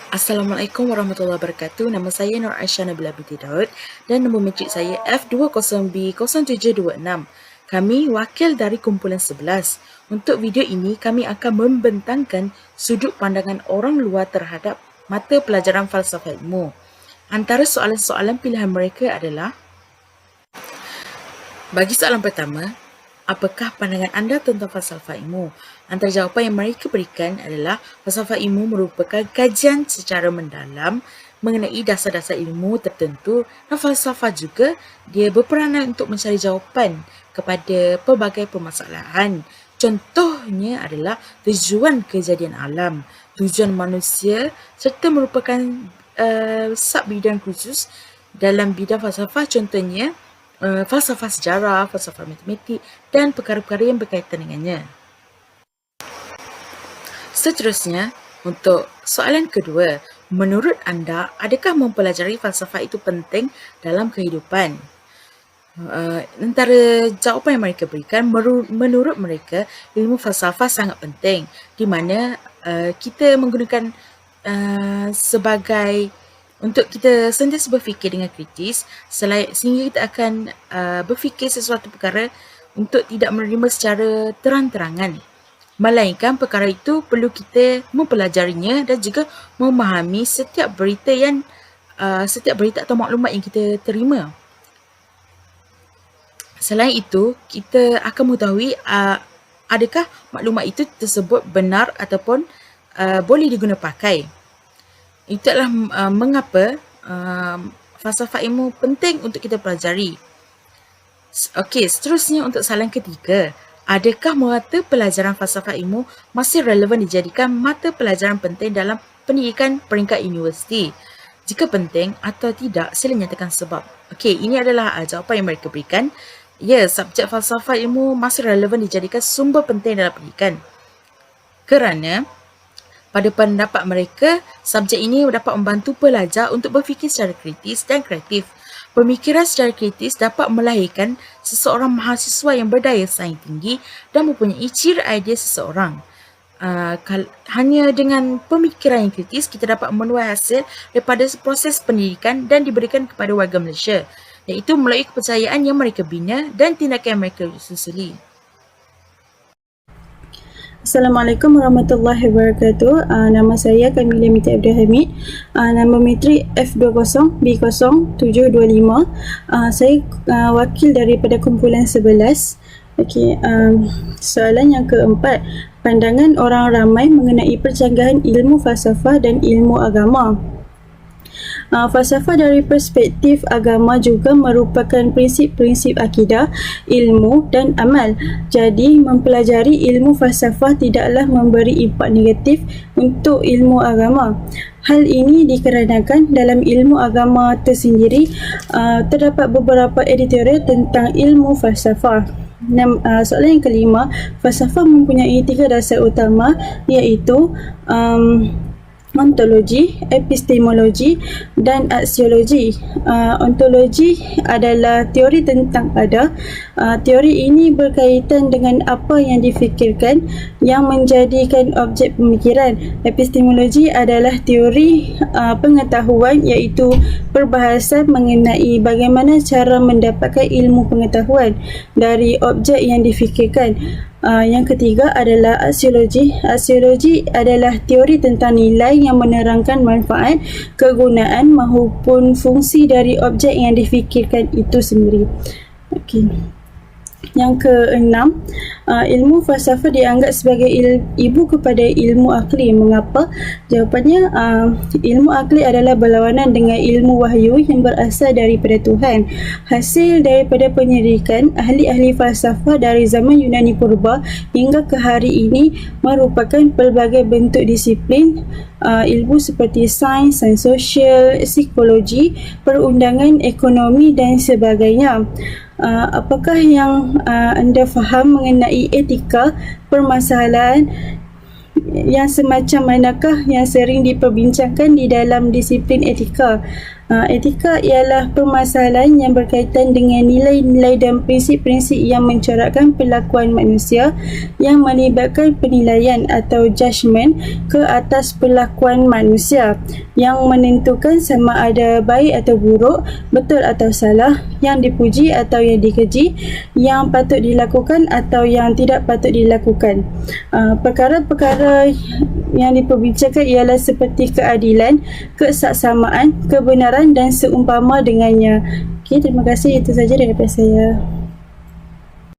Assalamualaikum warahmatullahi wabarakatuh. Nama saya Nur Aisyah Nabila binti Daud dan nombor matrik saya F20B0726. Kami wakil dari kumpulan 11. Untuk video ini, kami akan membentangkan sudut pandangan orang luar terhadap mata pelajaran falsafah ilmu. Antara soalan-soalan pilihan mereka adalah: bagi soalan pertama, apakah pandangan anda tentang falsafah ilmu? Antara jawapan yang mereka berikan adalah falsafah ilmu merupakan kajian secara mendalam mengenai dasar-dasar ilmu tertentu, dan falsafah juga dia berperanan untuk mencari jawapan kepada pelbagai permasalahan. Contohnya adalah tujuan kejadian alam, tujuan manusia serta merupakan sub-bidang khusus dalam bidang falsafah, contohnya falsafah sejarah, falsafah matematik dan perkara-perkara yang berkaitan dengannya. Seterusnya, untuk soalan kedua, menurut anda, adakah mempelajari falsafah itu penting dalam kehidupan? Antara jawapan yang mereka berikan, menurut mereka, ilmu falsafah sangat penting, di mana kita menggunakan sebagai untuk kita sentiasa berfikir dengan kritis, sehingga kita akan berfikir sesuatu perkara untuk tidak menerima secara terang-terangan. Melainkan perkara itu perlu kita mempelajarinya dan juga memahami setiap berita atau maklumat yang kita terima. Selain itu, kita akan mengetahui adakah maklumat itu tersebut benar ataupun boleh diguna pakai. Itulah mengapa falsafah ilmu penting untuk kita pelajari. Okey, seterusnya untuk soalan ketiga. Adakah mata pelajaran falsafah ilmu masih relevan dijadikan mata pelajaran penting dalam pendidikan peringkat universiti? Jika penting atau tidak, sila nyatakan sebab. Okey, ini adalah jawapan yang mereka berikan. Ya, subjek falsafah ilmu masih relevan dijadikan sumber penting dalam pendidikan. Kerana pada pendapat mereka, subjek ini dapat membantu pelajar untuk berfikir secara kritis dan kreatif. Pemikiran secara kritis dapat melahirkan seseorang mahasiswa yang berdaya saing tinggi dan mempunyai ciri idea seseorang. Hanya dengan pemikiran yang kritis, kita dapat menuai hasil daripada proses pendidikan dan diberikan kepada warga Malaysia, iaitu melalui kepercayaan yang mereka bina dan tindakan yang mereka susuli. Assalamualaikum warahmatullahi wabarakatuh. Nama saya Kamilah Mita Abdul Hamid. Nama matrik F20B0725. Saya wakil daripada kumpulan 11. Okey, soalan yang keempat. Pandangan orang ramai mengenai percanggahan ilmu falsafah dan ilmu agama. Falsafah dari perspektif agama juga merupakan prinsip-prinsip akidah, ilmu dan amal. Jadi, mempelajari ilmu falsafah tidaklah memberi impak negatif untuk ilmu agama. Hal ini dikarenakan dalam ilmu agama tersendiri terdapat beberapa editorial tentang ilmu falsafah. Soalan yang kelima, falsafah mempunyai 3 dasar utama, iaitu ontologi, epistemologi dan aksiologi. Ontologi adalah teori tentang ada. Teori ini berkaitan dengan apa yang difikirkan yang menjadikan objek pemikiran. Epistemologi adalah teori pengetahuan, iaitu perbahasan mengenai bagaimana cara mendapatkan ilmu pengetahuan dari objek yang difikirkan. Yang ketiga adalah aksiologi. Aksiologi adalah teori tentang nilai yang menerangkan manfaat, kegunaan maupun fungsi dari objek yang difikirkan itu sendiri. Okey. Yang keenam, ilmu falsafah dianggap sebagai ibu kepada ilmu akli. Mengapa? Jawapannya, ilmu akli adalah berlawanan dengan ilmu wahyu yang berasal daripada Tuhan. Hasil daripada penyelidikan ahli-ahli falsafah dari zaman Yunani Purba hingga ke hari ini merupakan pelbagai bentuk disiplin ilmu seperti sains, sains sosial, psikologi, perundangan, ekonomi dan sebagainya. Apakah yang anda faham mengenai etika, permasalahan yang semacam manakah yang sering diperbincangkan di dalam disiplin etika? Etika ialah permasalahan yang berkaitan dengan nilai-nilai dan prinsip-prinsip yang mencorakkan perlakuan manusia yang melibatkan penilaian atau judgement ke atas perlakuan manusia yang menentukan sama ada baik atau buruk, betul atau salah, yang dipuji atau yang dikeji, yang patut dilakukan atau yang tidak patut dilakukan. Perkara-perkara yang diperbincangkan ialah seperti keadilan, kesaksamaan, kebenaran dan seumpama dengannya. Okey, terima kasih. Itu saja daripada saya.